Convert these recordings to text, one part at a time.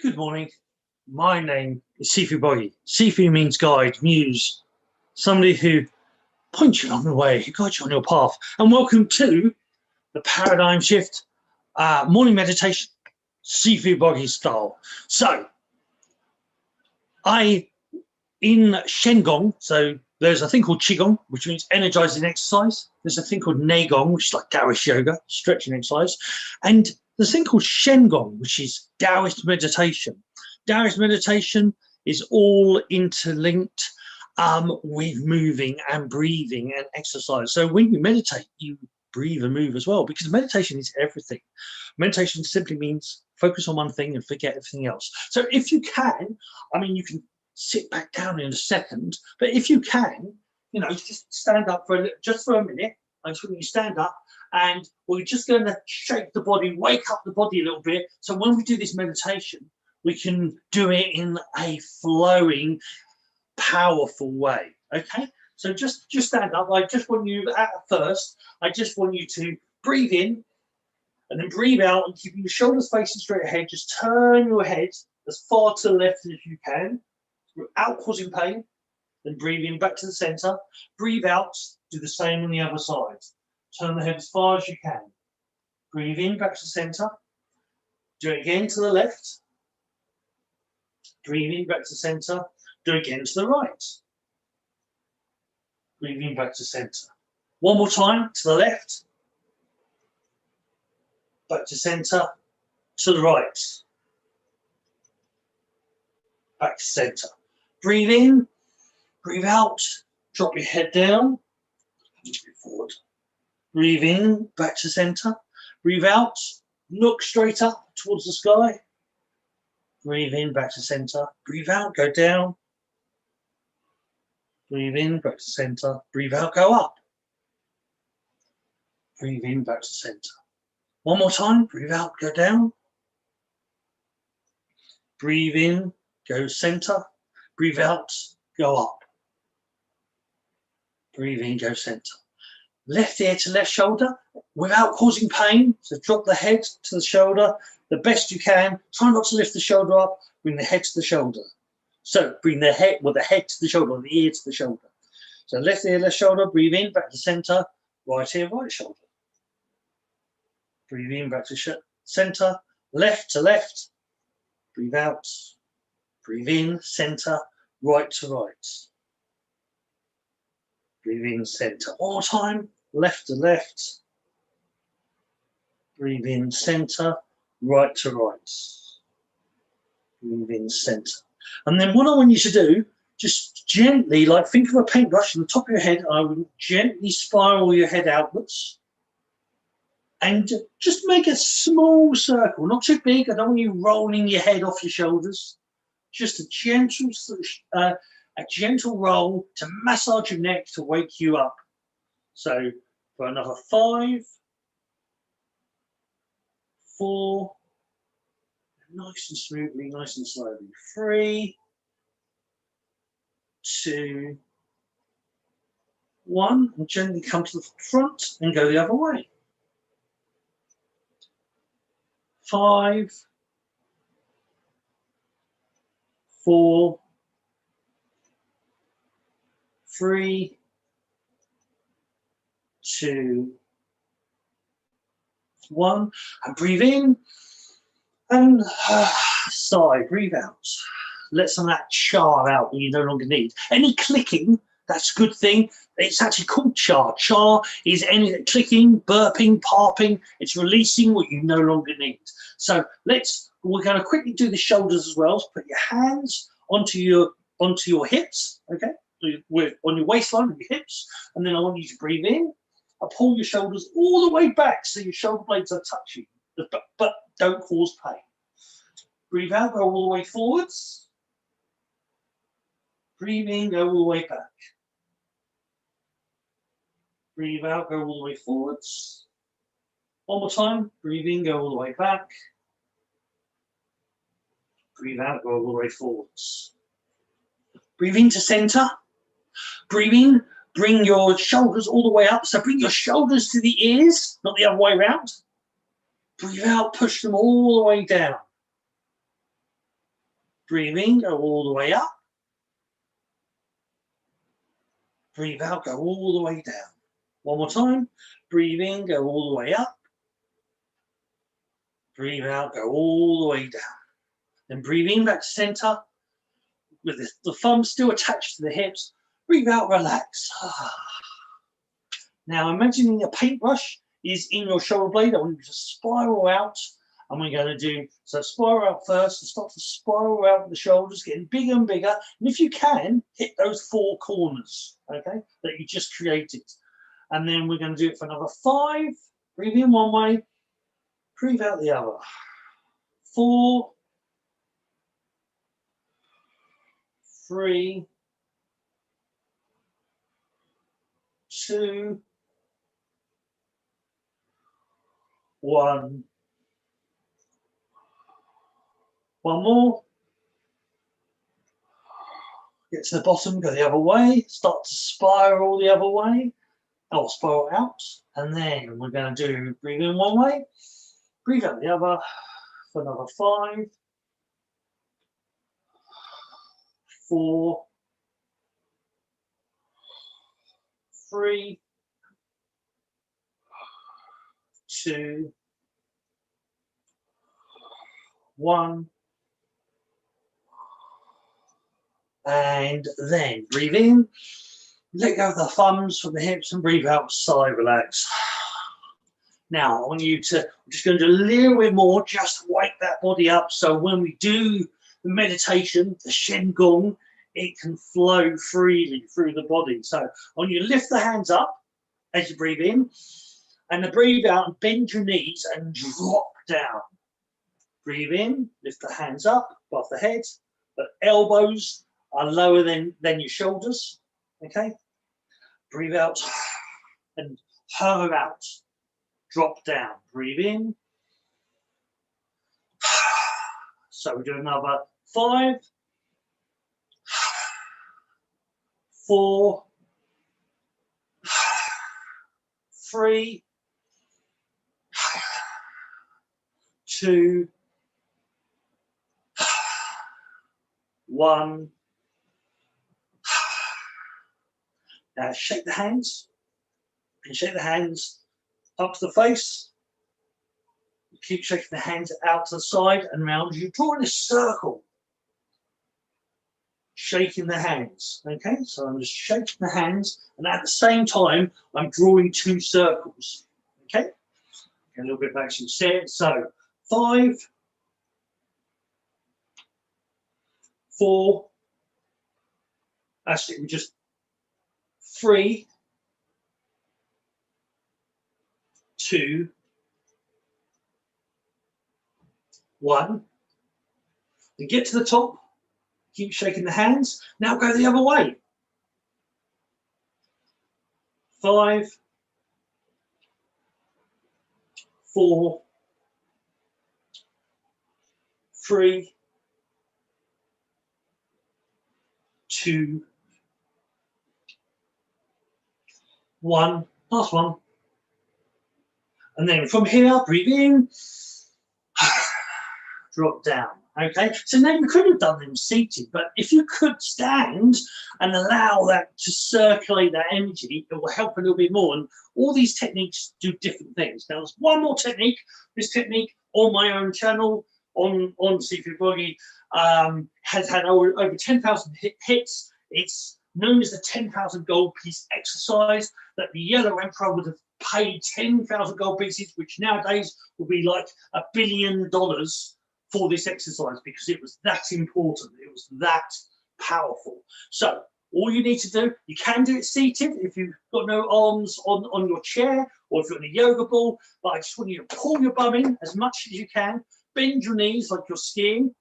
Good morning. My name is Sifu Boggie. Sifu means guide, muse, somebody who points you along the way, who guides you on your path. And welcome to the Paradigm Shift morning meditation, Sifu Boggie style. So, in Qigong, so there's a thing called Qigong, which means energizing exercise. There's a thing called Neigong, which is like Daoist yoga, stretching exercise. And there's a thing called Qigong, which is Daoist meditation. Daoist meditation is all interlinked with moving and breathing and exercise. So when you meditate, you breathe and move as well, because meditation is everything. Meditation simply means focus on one thing and forget everything else. So if you can, you can sit back down in a second, but if you can, just stand up for a minute. I just want you to stand up, and we're just going to shake the body, wake up the body a little bit. So when we do this meditation, we can do it in a flowing, powerful way. Okay, so just stand up. I just want you to breathe in and then breathe out, and keeping your shoulders facing straight ahead. Just turn your head as far to the left as you can without causing pain. Then breathe in back to the center. Breathe out. Do the same on the other side. Turn the head as far as you can. Breathe in back to the center. Do it again to the left. Breathe in back to the center. Do it again to the right. Breathe in back to center. One more time to the left. Back to center. To the right. Back to center. Breathe in. Breathe out. Drop your head down. Move forward. Breathe in. Back to center. Breathe out. Look straight up towards the sky. Breathe in, back to center. Breathe out, go down. Breathe in, back to center. Breathe out, go up. Breathe in, back to center. One more time. Breathe out, go down. Breathe in, go center. Breathe out, go up. Breathe in, go center. Left ear to left shoulder without causing pain. So drop the head to the shoulder the best you can. Try not to lift the shoulder up. Bring the head to the shoulder. So bring the head to the shoulder, the ear to the shoulder. So left ear, left shoulder. Breathe in, back to center. Right ear, right shoulder. Breathe in, back to center. Left to left. Breathe out. Breathe in, center. Right to right. Breathe in, center. One more time. Left to left. Breathe in, center. Right to right. Breathe in, center. And then what I want you to do, just gently, like think of a paintbrush on the top of your head. I will gently spiral your head outwards. And just make a small circle, not too big. I don't want you rolling your head off your shoulders. Just a gentle roll to massage your neck to wake you up. So for another 5, 4, nice and smoothly, nice and slowly. 3, 2, 1, and gently come to the front and go the other way. 5, 4, 3, 2, 1, and breathe in and sigh. Breathe out. Let some of that char out that you no longer need. Any clicking, that's a good thing. It's actually called char. Char is any clicking, burping, parping. It's releasing what you no longer need. So we're going to quickly do the shoulders as well. So put your hands onto your hips, okay? On your waistline with your hips, and then I want you to breathe in and pull your shoulders all the way back so your shoulder blades are touching, but don't cause pain. Breathe out, go all the way forwards. Breathe in, go all the way back. Breathe out, go all the way forwards. One more time. Breathe in, go all the way back. Breathe out, go all the way forwards. Breathe into center. Breathe in, bring your shoulders all the way up. So bring your shoulders to the ears, not the other way around. Breathe out, push them all the way down. Breathe in, go all the way up. Breathe out, go all the way down. One more time. Breathe in, go all the way up. Breathe out, go all the way down. Then breathe in back to center with the thumb still attached to the hips. Breathe out, relax. Now imagining a paintbrush is in your shoulder blade. I want you to spiral out. And we're going to do, so spiral out first and start to spiral out the shoulders, getting bigger and bigger. And if you can, hit those 4 corners, okay, that you just created. And then we're going to do it for another 5. Breathe in one way, breathe out the other. 4, 3, 2, 1. One more. Get to the bottom, go the other way, start to spiral the other way, or spiral out, and then we're going to do breathe in one way, breathe out the other for another 5, 4, 3, 2, 1. And then breathe in, let go of the thumbs from the hips and breathe out, sigh, relax. Now I want you to, I'm just going to do a little bit more, just wake that body up so when we do the meditation, the Qigong, it can flow freely through the body. So I want you to lift the hands up as you breathe in and then breathe out and bend your knees and drop down. Breathe in, lift the hands up above the head, the elbows are lower than your shoulders, okay? Breathe out and hover out, drop down, breathe in. So we do another 5, 4, 3, 2, 1. Now shake the hands, and shake the hands up to the face. Keep shaking the hands out to the side and round. You're drawing a circle. Shaking the hands, okay? So I'm just shaking the hands, and at the same time, I'm drawing 2 circles, okay? A little bit back to set. So 5, 4, actually we just 3, 2, 1. Then get to the top, keep shaking the hands. Now go the other way. 5, 4, 3, 2, 1. Last one. And then from here, breathe in, drop down. Okay, so now you could have done them seated, but if you could stand and allow that to circulate that energy, it will help a little bit more. And all these techniques do different things. Now, there's one more technique. This technique on my own channel, on Sifu Boggie, has had over 10,000 hits. It's known as the 10,000 gold piece exercise that the Yellow Emperor would have paid 10,000 gold pieces, which nowadays would be like $1 billion for this exercise, because it was that important, it was that powerful. So all you need to do, you can do it seated if you've got no arms on your chair, or if you're on a yoga ball, but I just want you to pull your bum in as much as you can, bend your knees like you're skiing,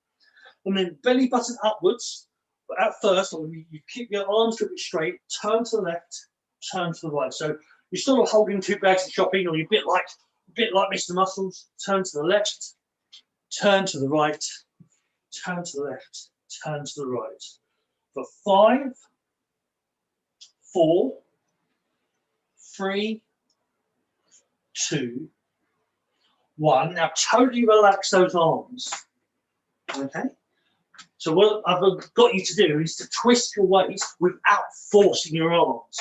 and then belly button upwards. But at first, you keep your arms a bit straight, turn to the left, turn to the right. So you're still holding 2 bags of shopping, or you're a bit like Mr. Muscles, turn to the left, turn to the right, turn to the left, turn to the right. For 5, 4, 3, 2, 1. Now totally relax those arms. Okay? So what I've got you to do is to twist your waist without forcing your arms,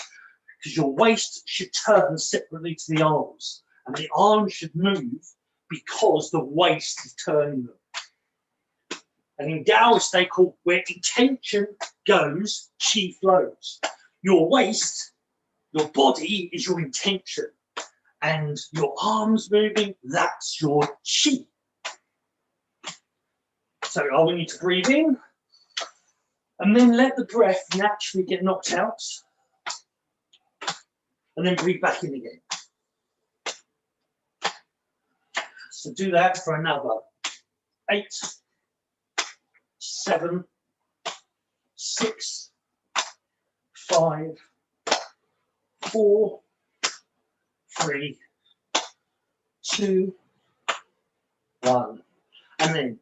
because your waist should turn separately to the arms, and the arms should move because the waist is turning them. And in Daoist, they call where intention goes, chi flows. Your waist, your body is your intention, and your arms moving, that's your chi. So I want you to breathe in, and then let the breath naturally get knocked out, and then breathe back in again. So do that for another 8, 7, 6, 5, 4, 3, 2, 1. And then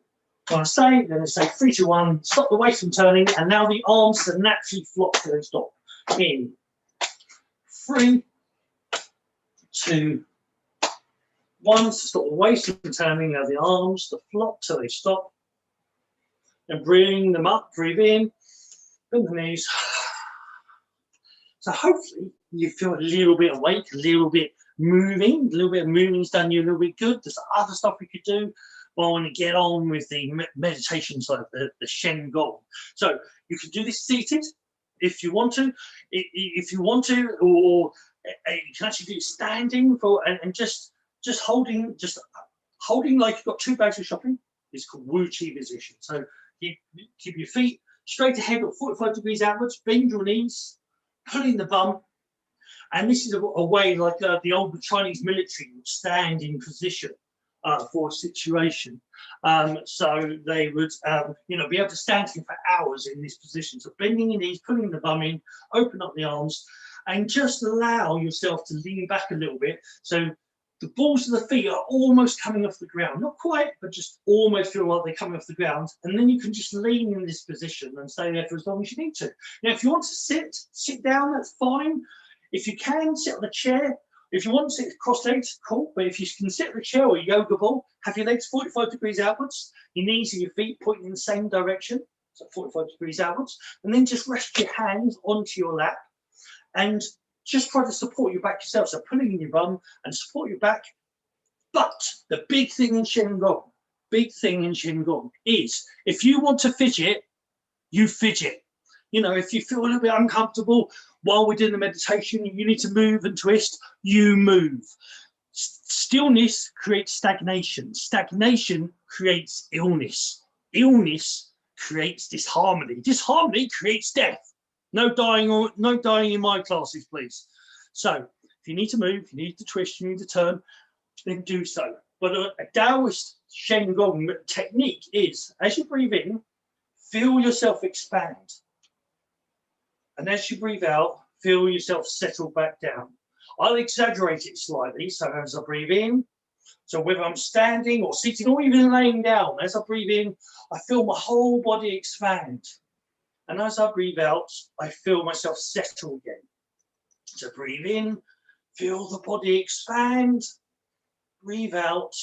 when I say, then I say 3, 2, 1, stop the waist from turning, and now the arms to naturally flop till they stop. In 3, 2, 1, to stop the waist from turning, now the arms to flop till they stop. And bring them up, breathe in, bend the knees. So hopefully you feel a little bit awake, a little bit moving, a little bit of moving's done you a little bit good. There's other stuff we could do. But I want to get on with the meditation side, the Shen Gong. So you can do this seated if you want to. If you want to, or you can actually do it standing for and just holding like you've got 2 bags of shopping. It's called Wu Chi position. So you keep your feet straight ahead or 45 degrees outwards, bend your knees, pull in the bum. And this is a way like the old Chinese military would stand in position for a situation. So they would, be able to stand here for hours in this position. So bending your knees, pulling the bum in, open up the arms, and just allow yourself to lean back a little bit. So the balls of the feet are almost coming off the ground. Not quite, but just almost feel like they're coming off the ground. And then you can just lean in this position and stay there for as long as you need to. Now, if you want to sit down, that's fine. If you can, sit on a chair. If you want to sit cross-legged, cool. But if you can sit on a chair or a yoga ball, have your legs 45 degrees outwards, your knees and your feet pointing in the same direction, so 45 degrees outwards, and then just rest your hands onto your lap and just try to support your back yourself. So pulling in your bum and support your back. But the big thing in Qigong is if you want to fidget, you fidget. You know, if you feel a little bit uncomfortable while we're doing the meditation, you need to move and twist, you move. Stillness creates stagnation. Stagnation creates illness. Illness creates disharmony. Disharmony creates death. No dying in my classes, please. So if you need to move, you need to twist, you need to turn, then do so. But a Daoist Shen Gong technique is, as you breathe in, feel yourself expand. And as you breathe out, feel yourself settle back down. I'll exaggerate it slightly. So as I breathe in, so whether I'm standing or sitting or even laying down, as I breathe in, I feel my whole body expand. And as I breathe out, I feel myself settle again. So breathe in, feel the body expand. Breathe out,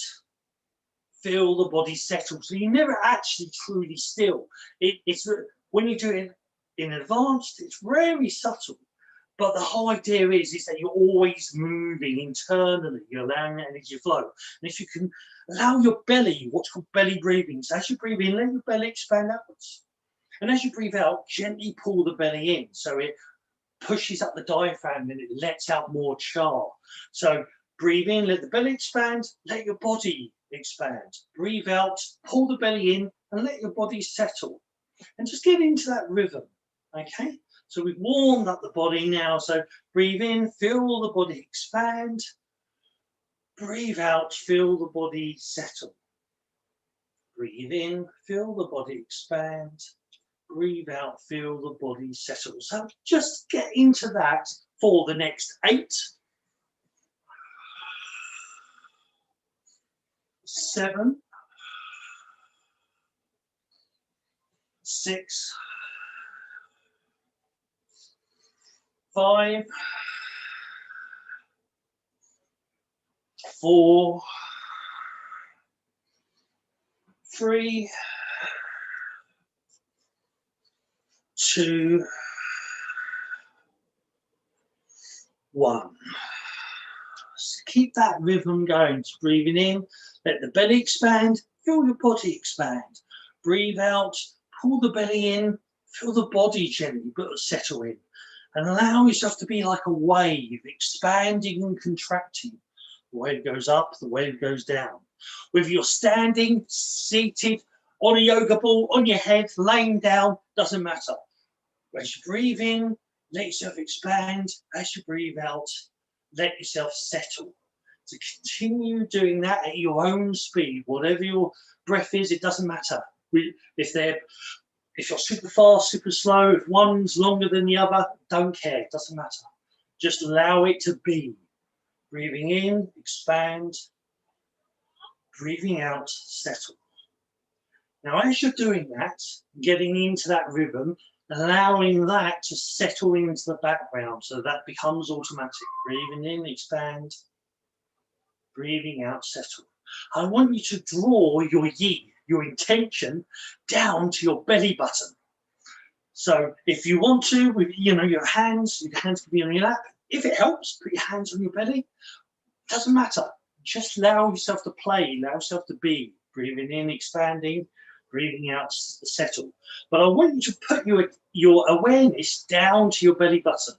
feel the body settle. So you're never actually truly still. It's when you do it in advanced, it's very subtle. But the whole idea is that you're always moving internally. You're allowing that energy to flow. And if you can allow your belly, what's called belly breathing. So as you breathe in, let your belly expand upwards. And as you breathe out, gently pull the belly in. So it pushes up the diaphragm and it lets out more char. So breathe in, let the belly expand, let your body expand. Breathe out, pull the belly in and let your body settle. And just get into that rhythm, okay? So we've warmed up the body now. So breathe in, feel the body expand. Breathe out, feel the body settle. Breathe in, feel the body expand. Breathe out, feel the body settle. So just get into that for the next 8, 7, 6, 5, 4, 3, 2, 1. So keep that rhythm going. Just breathing in, let the belly expand, feel your body expand. Breathe out, pull the belly in, feel the body gently but settle in. And allow yourself to be like a wave, expanding and contracting. The wave goes up, the wave goes down. Whether you're standing, seated, on a yoga ball, on your head, laying down, doesn't matter. As you breathe in, let yourself expand. As you breathe out, let yourself settle. To continue doing that at your own speed, whatever your breath is, it doesn't matter. If you're super fast, super slow, if one's longer than the other, don't care, it doesn't matter. Just allow it to be. Breathing in, expand. Breathing out, settle. Now, as you're doing that, getting into that rhythm, allowing that to settle into the background so that becomes automatic. Breathing in, expand. Breathing out, settle. I want you to draw your yi, your intention, down to your belly button. So if you want to, with your hands can be on your lap. If it helps, put your hands on your belly. Doesn't matter. Just allow yourself to play, allow yourself to be. Breathing in, expanding, breathing out, settle. But I want you to put your awareness down to your belly button.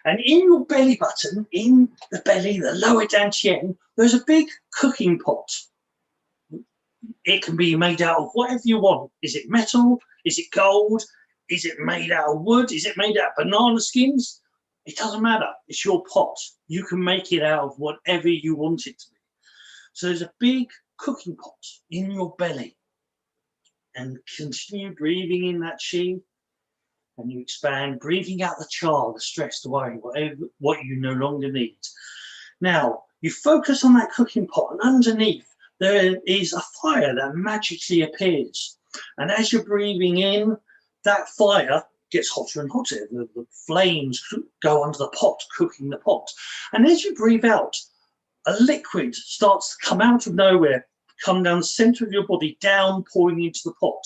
And in your belly button, in the belly, the lower dantian, there's a big cooking pot. It can be made out of whatever you want. Is it metal? Is it gold? Is it made out of wood? Is it made out of banana skins? It doesn't matter. It's your pot. You can make it out of whatever you want it to be. So there's a big cooking pot in your belly. And continue breathing in that chi. And you expand, breathing out the cha, the stress, the worry, what you no longer need. Now, you focus on that cooking pot, and underneath there is a fire that magically appears. And as you're breathing in, that fire gets hotter and hotter. The flames go under the pot, cooking the pot. And as you breathe out, a liquid starts to come out of nowhere, come down the center of your body, down, pouring into the pot.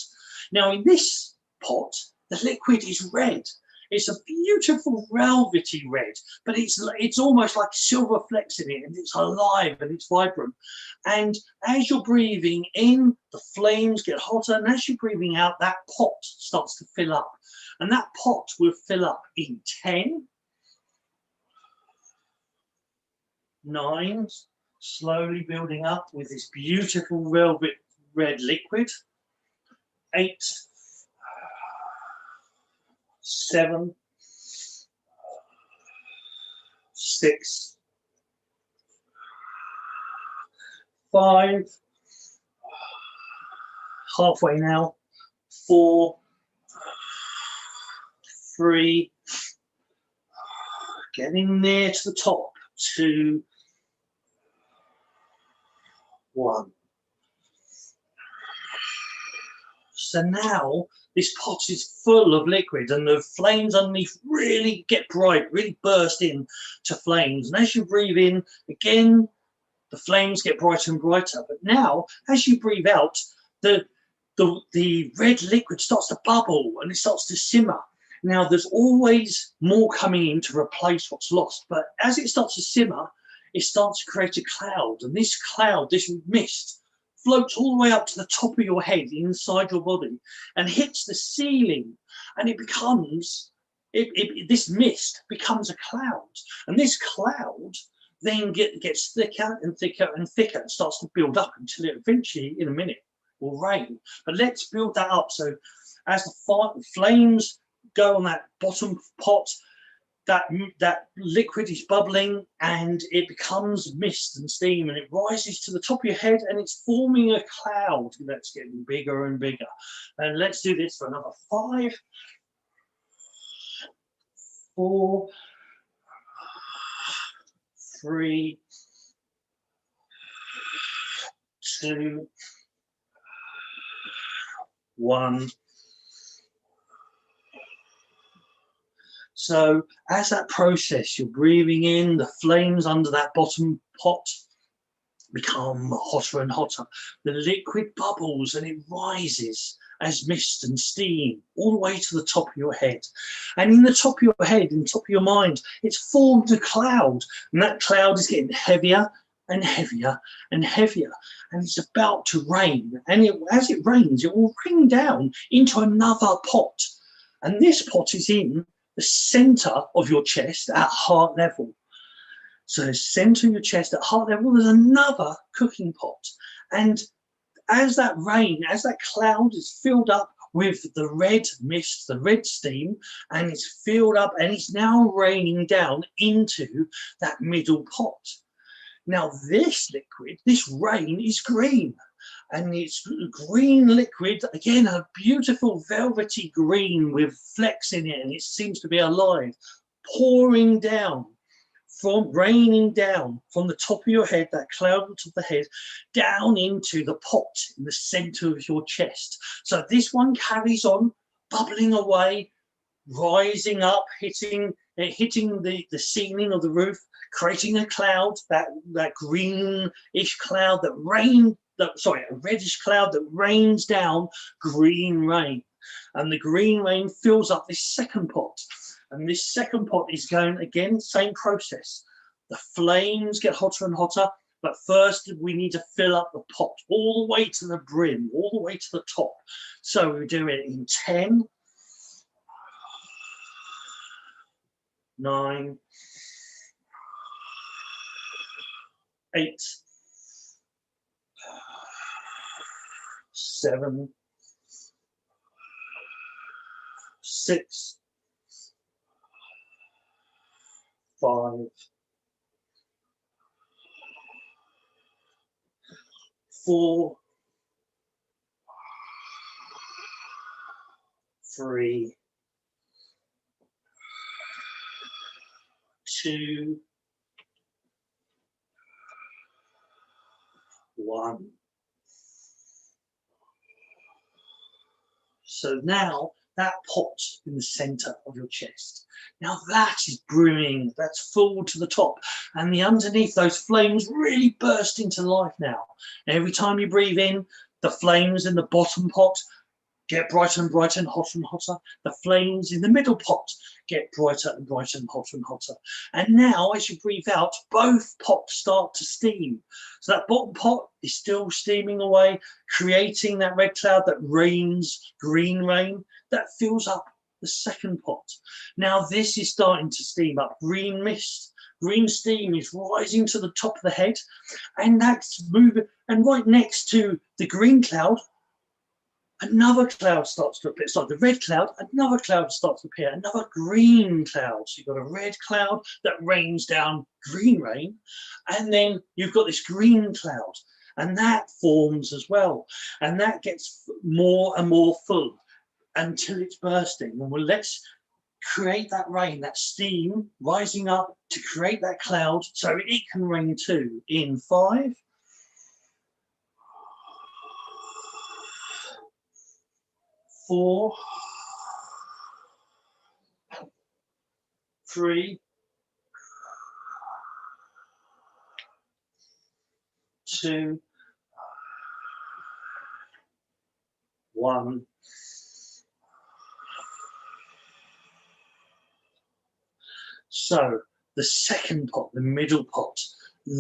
Now, in this pot, the liquid is red. It's a beautiful velvety red, but it's almost like silver flecks in it, and it's alive and it's vibrant. And as you're breathing in, the flames get hotter, and as you're breathing out, that pot starts to fill up. And that pot will fill up in 10, 9, slowly building up with this beautiful velvet red liquid. 8, 7, 6, 5, halfway now, 4, 3, getting near to the top, 2, 1. So now this pot is full of liquid, and the flames underneath really get bright, really burst in to flames. And as you breathe in, again, the flames get brighter and brighter. But now, as you breathe out, the red liquid starts to bubble and it starts to simmer. Now, there's always more coming in to replace what's lost. But as it starts to simmer, it starts to create a cloud. And this cloud, this mist, floats all the way up to the top of your head, inside your body, and hits the ceiling. And it becomes, this mist becomes a cloud. And this cloud then gets thicker and thicker and thicker. It starts to build up until it eventually, in a minute, will rain. But let's build that up. So as the flames go on that bottom pot, that liquid is bubbling and it becomes mist and steam, and it rises to the top of your head and it's forming a cloud that's getting bigger and bigger. And let's do this for another 5, 4, 3, 2, 1. So as that process, you're breathing in, the flames under that bottom pot become hotter and hotter. The liquid bubbles and it rises as mist and steam all the way to the top of your head. And in the top of your head, in the top of your mind, it's formed a cloud, and that cloud is getting heavier and heavier and heavier, and it's about to rain. And as it rains, it will rain down into another pot, and this pot is in the center of your chest at heart level. So center of your chest at heart level, there's another cooking pot. And as that rain, as that cloud is filled up with the red mist, the red steam, and it's filled up and it's now raining down into that middle pot. Now this liquid, this rain is green, and it's green liquid, again, a beautiful velvety green with flecks in it, and it seems to be alive, pouring down, raining down from the top of your head, that cloud on top of the head, down into the pot in the center of your chest. So this one carries on, bubbling away, rising up, hitting the ceiling of the roof, creating a cloud, that greenish cloud a reddish cloud that rains down green rain. And the green rain fills up this second pot. And this second pot is going, again, same process. The flames get hotter and hotter, but first we need to fill up the pot all the way to the brim, all the way to the top. So we do it in 10, 9, 8, 7, 6, 5, 4, 3, 2, 1. So now that pot in the center of your chest, now that is brimming, that's full to the top, and the underneath, those flames really burst into life now. And every time you breathe in, the flames in the bottom pot get brighter and brighter and hotter and hotter. The flames in the middle pot get brighter and brighter and hotter and hotter. And now, as you breathe out, both pots start to steam. So that bottom pot is still steaming away, creating that red cloud that rains green rain that fills up the second pot. Now this is starting to steam up. Green mist, green steam is rising to the top of the head, and that's moving. And right next to the green cloud, another cloud starts to appear. It's like the red cloud, another cloud starts to appear, another green cloud. So you've got a red cloud that rains down green rain, and then you've got this green cloud, and that forms as well. And that gets more and more full until it's bursting. And well, let's create that rain, that steam rising up to create that cloud so it can rain too. In 5, 4, 3, 2, 1. So the second pot, the middle pot,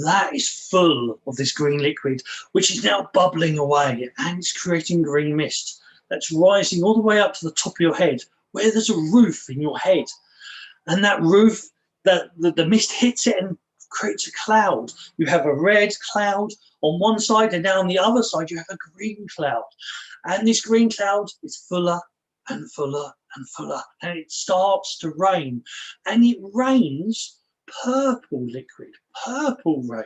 that is full of this green liquid, which is now bubbling away, and it's creating green mist that's rising all the way up to the top of your head, where there's a roof in your head. And that roof, the mist hits it and creates a cloud. You have a red cloud on one side, and now on the other side you have a green cloud. And this green cloud is fuller and fuller and fuller, and it starts to rain. And it rains purple liquid, purple rain.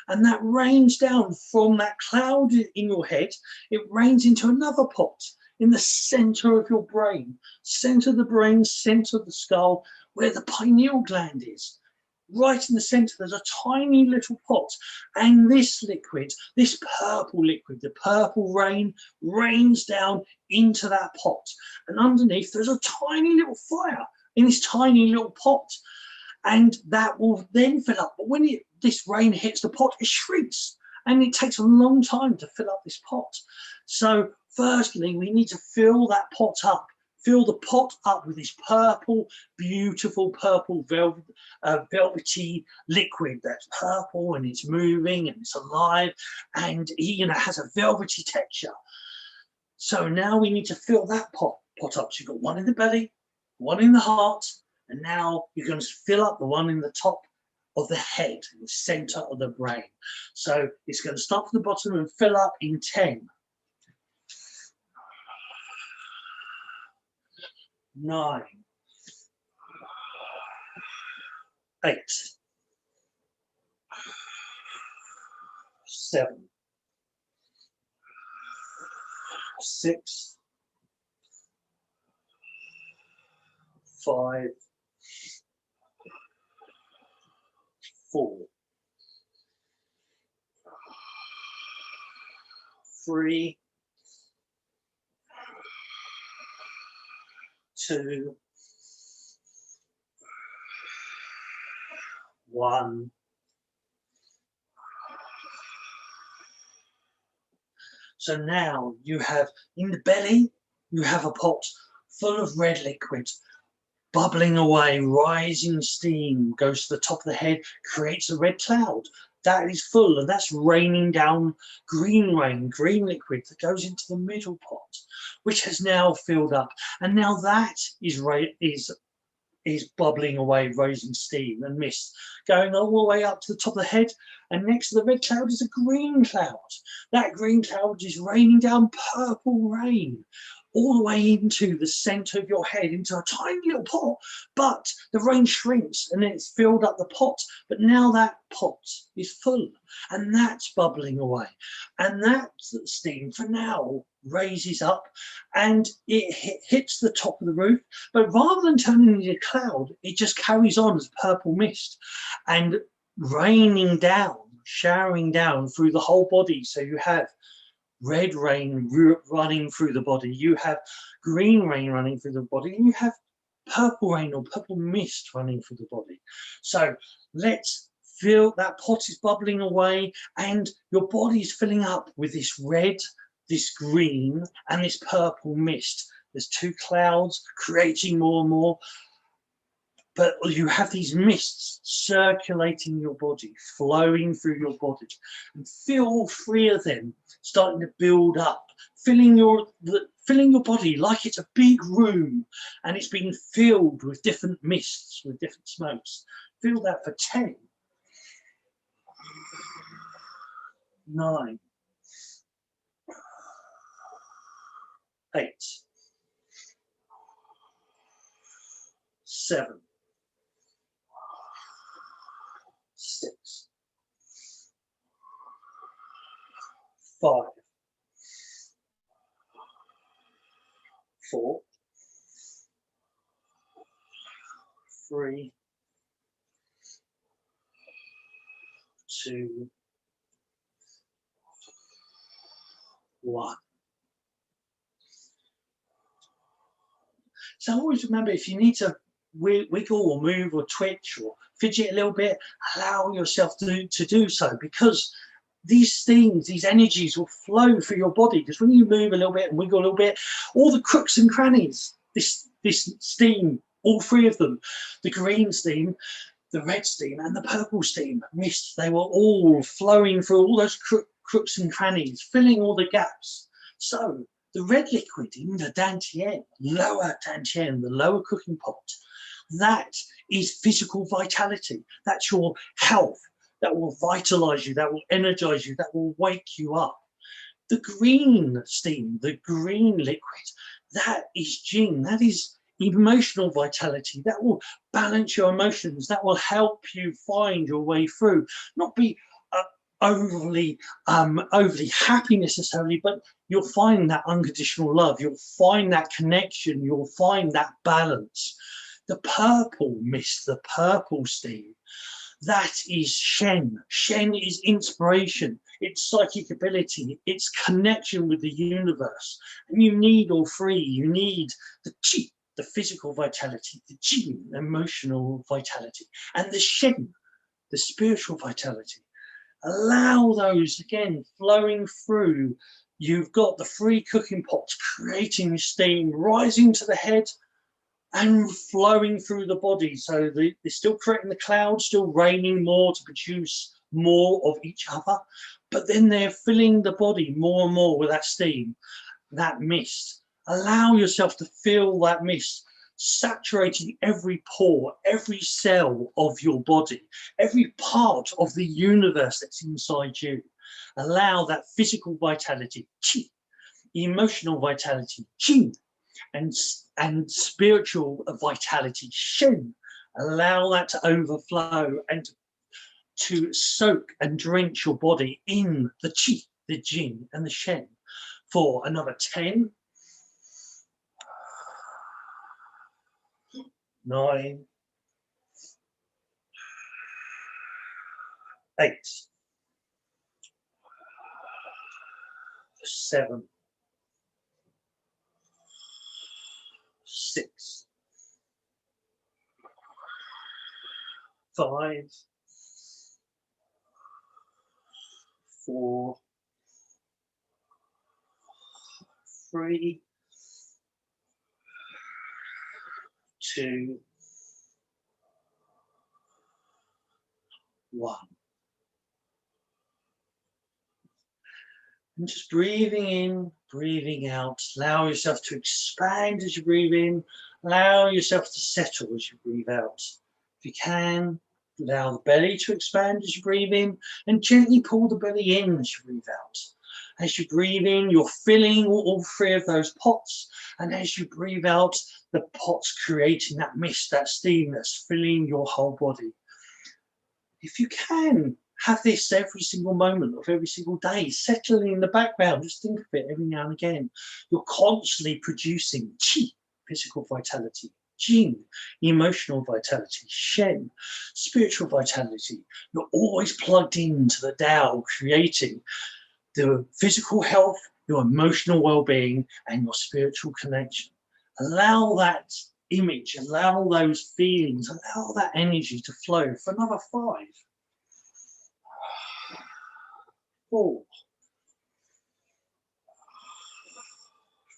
And that rains down from that cloud in your head. It rains into another pot in the center of your brain, center of the brain, center of the skull, where the pineal gland is. Right in the center, there's a tiny little pot. And this liquid, this purple liquid, the purple rain, rains down into that pot. And underneath, there's a tiny little fire in this tiny little pot. And that will then fill up. But when this rain hits the pot, it shrinks. and it takes a long time to fill up this pot. So firstly, we need to fill that pot up. Fill the pot up with this purple, beautiful purple velvety liquid that's purple and it's moving and it's alive and has a velvety texture. So now we need to fill that pot up. So you've got one in the belly, one in the heart, and now you're going to fill up the one in the top of the head, the center of the brain. So it's going to start from the bottom and fill up in 10. 9, 8, 7, 6, 5, 4, 3, 2, 1. So now you have in the belly, you have a pot full of red liquid, bubbling away, rising steam, goes to the top of the head, creates a red cloud. That is full, and that's raining down green rain, green liquid that goes into the middle pot, which has now filled up. And now that is bubbling away, raising steam and mist, going all the way up to the top of the head. And next to the red cloud is a green cloud. That green cloud is raining down purple rain all the way into the center of your head, into a tiny little pot. But the rain shrinks and it's filled up the pot. But now that pot is full and that's bubbling away. And that steam for now raises up and it hits the top of the roof. But rather than turning into a cloud, it just carries on as purple mist and raining down, showering down through the whole body. So you have red rain running through the body, you have green rain running through the body, and you have purple rain or purple mist running through the body. So let's feel that pot is bubbling away and your body is filling up with this red, this green, and this purple mist. There's two clouds creating more and more. But you have these mists circulating your body, flowing through your body, and feel all three of them starting to build up, filling your body like it's a big room, and it's being filled with different mists, with different smokes. Feel that for 10, 9, 8, 7, 6, 5, 4, 3, 2, 1. So always remember, if you need to wiggle or move or twitch or fidget a little bit, allow yourself to do so, because these steams, these energies will flow through your body. Because when you move a little bit and wiggle a little bit, all the crooks and crannies, this steam, all three of them, the green steam, the red steam and the purple steam, mist, they were all flowing through all those crooks and crannies, filling all the gaps. So the red liquid in the dantian, lower dantian, the lower cooking pot, that is physical vitality. That's your health. That will vitalize you, that will energize you, that will wake you up. The green steam, the green liquid, that is Jing, that is emotional vitality. That will balance your emotions, that will help you find your way through. Not be overly happy necessarily, but you'll find that unconditional love, you'll find that connection, you'll find that balance. The purple mist, the purple steam, that is Shen. Shen is inspiration, it's psychic ability, it's connection with the universe. And you need all three. You need the Qi, the physical vitality, the Jing, emotional vitality, and the Shen, the spiritual vitality. Allow those, again, flowing through. You've got the 3 cooking pots creating steam, rising to the head and flowing through the body. So they're still creating the clouds, still raining more to produce more of each other, but then they're filling the body more and more with that steam, that mist. Allow yourself to feel that mist saturating every pore, every cell of your body, every part of the universe that's inside you. Allow that physical vitality, qi, emotional vitality, qi, and spiritual vitality, Shun. Allow that to overflow and to soak and drench your body in the qi, the jing, and the shen for another 10, 9, 8, 7, 6, 5, 4, 3, 2, 1. And just breathing in, breathing out. Allow yourself to expand as you breathe in. Allow yourself to settle as you breathe out. If you can, allow the belly to expand as you breathe in, and gently pull the belly in as you breathe out. As you breathe in, you're filling all 3 of those pots, and as you breathe out, the pots creating that mist, that steam that's filling your whole body. If you can, have this every single moment of every single day, settling in the background. Just think of it every now and again. You're constantly producing qi, physical vitality, jing, emotional vitality, shen, spiritual vitality. You're always plugged into the Tao, creating the physical health, your emotional well-being, and your spiritual connection. Allow that image, allow those feelings, allow that energy to flow for another 5, 4,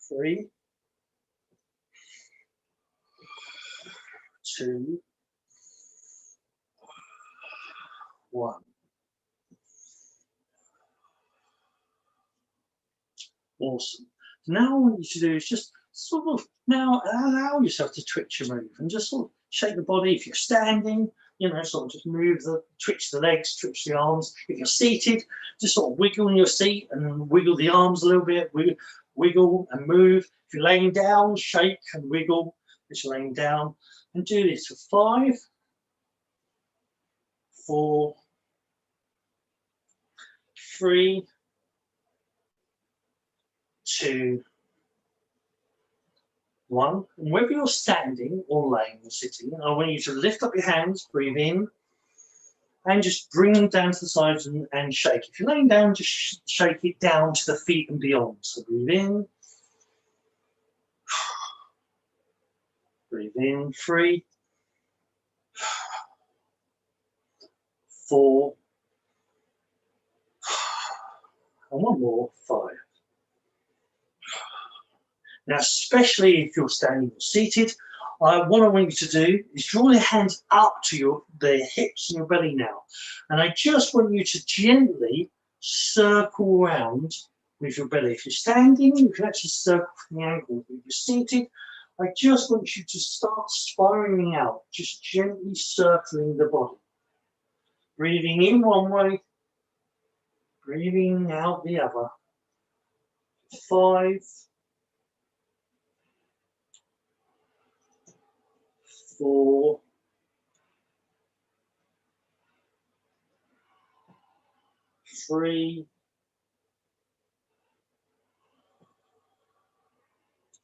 3, 2, 1. Awesome. Now what you to do is just sort of now allow yourself to twitch your move and just sort of shake the body. If you're standing, you know, sort of just move twitch the legs, twitch the arms. If you're seated, just sort of wiggle in your seat and wiggle the arms a little bit, wiggle and move. If you're laying down, shake and wiggle as you're laying down, and do this for 5, 4, 3, 2, 1. And whether you're standing or laying or sitting, I want you to lift up your hands, breathe in, and just bring them down to the sides and shake. If you're laying down, just shake it down to the feet and beyond. So breathe in, breathe in, 3, 4, and one more, 5. Now, especially if you're standing or seated, what I want you to do is draw your hands up to the hips and your belly now. And I just want you to gently circle around with your belly. If you're standing, you can actually circle from the ankles. If you're seated, I just want you to start spiraling out, just gently circling the body. Breathing in one way, breathing out the other. 5, 4, 3,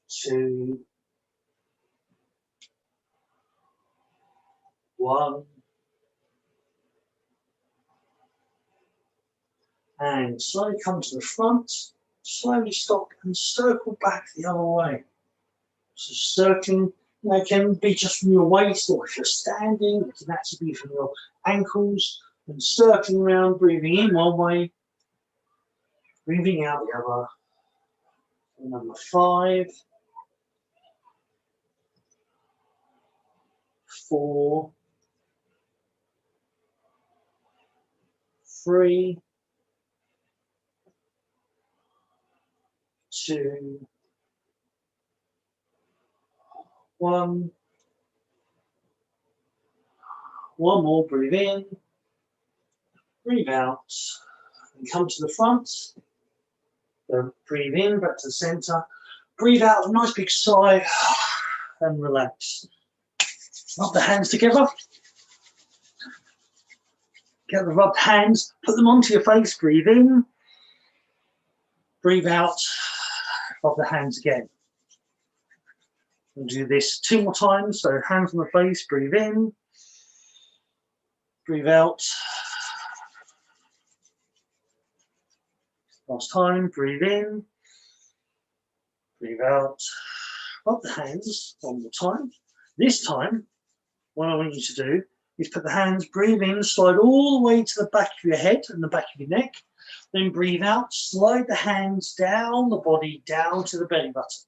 2, 1. And slowly come to the front, slowly stop and circle back the other way. So circling, you know, can be just from your waist, or if you're standing, it can actually be from your ankles, And circling around, breathing in one way, breathing out the other. And number 5, 4, 3, 2, 1. One more, breathe in, breathe out, and come to the front. So breathe in, back to the center. Breathe out, a nice big sigh, and relax. Rub the hands together. Get the rubbed hands, put them onto your face, breathe in, breathe out, rub the hands again. We'll do this 2 more times, so hands on the face, breathe in, breathe out. Last time, breathe in, breathe out, rub the hands 1 more time. This time, what I want you to do is put the hands, breathe in, slide all the way to the back of your head and the back of your neck. Then breathe out, slide the hands down the body, down to the belly button.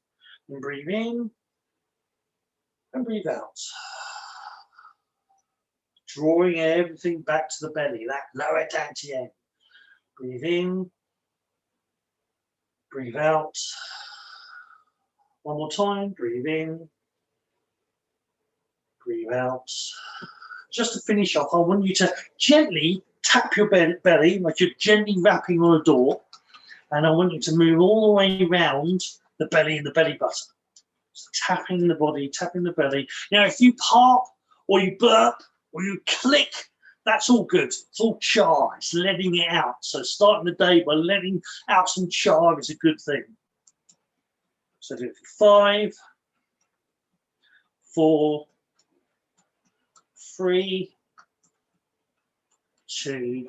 Then breathe in and breathe out. Drawing everything back to the belly, that lower dantian. Breathe in, breathe out. 1 more time, breathe in, breathe out. Just to finish off, I want you to gently tap your belly like you're gently rapping on a door. And I want you to move all the way around the belly and the belly button. So tapping the body, tapping the belly. Now, if you pop or you burp or you click, that's all good. It's all char. It's letting it out. So starting the day by letting out some char is a good thing. So do it for 5, 4, 3, 2,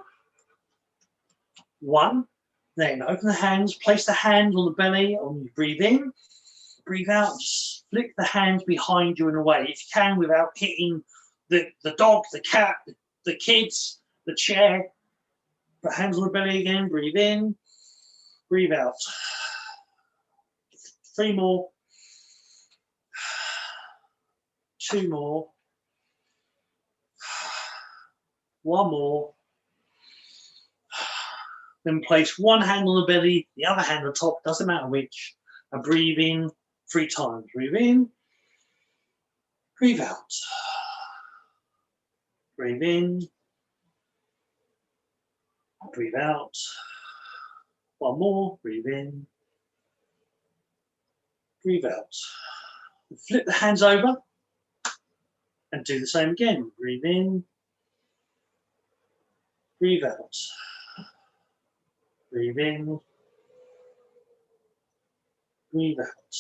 1. Then open the hands, place the hand on the belly, on you breathe in, breathe out, just flick the hands behind you and away, if you can, without hitting the dog, the cat, the kids, the chair. Put hands on the belly again, breathe in, breathe out. 3 more, 2 more, 1 more. Then place 1 hand on the belly, the other hand on top, doesn't matter which, and breathe in 3 times. Breathe in, breathe out. Breathe in, breathe out. 1 more, breathe in, breathe out. Flip the hands over and do the same again. Breathe in, breathe out. Breathe in, breathe out.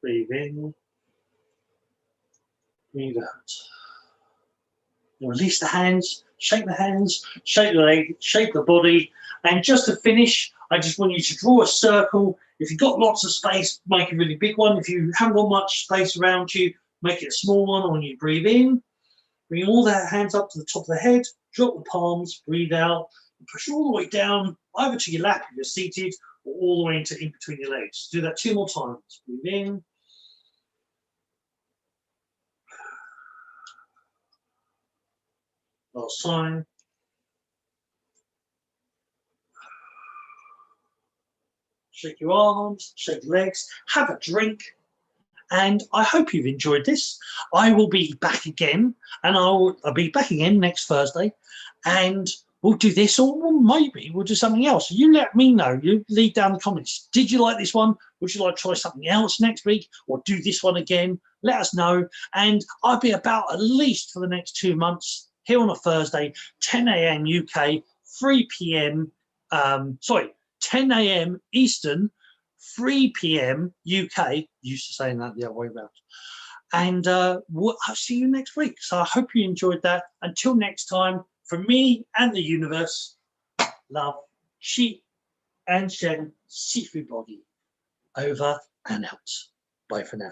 Breathe in, breathe out. And release the hands, shake the leg, shake the body. And just to finish, I just want you to draw a circle. If you've got lots of space, make a really big one. If you haven't got much space around you, make it a small one. When you breathe in, bring all the hands up to the top of the head, drop the palms, breathe out, and push all the way down, either to your lap if you're seated, or all the way into in between your legs. Do that 2 more times. Breathe in. Last time. Shake your arms, shake your legs, have a drink, and I hope you've enjoyed this. I will be back again, and I'll be back again next Thursday, and we'll do this, or maybe we'll do something else. You let me know. You leave down the comments. Did you like this one? Would you like to try something else next week, or do this one again? Let us know, and I'll be about at least for the next 2 months here on a Thursday, 10 a.m. UK, 3 p.m. 10 a.m. Eastern, 3 p.m. UK. Used to saying that the other way around. And I'll see you next week. So I hope you enjoyed that. Until next time, from me and the universe, love, Shi and Shen, Sifu Boggie. Over and out. Bye for now.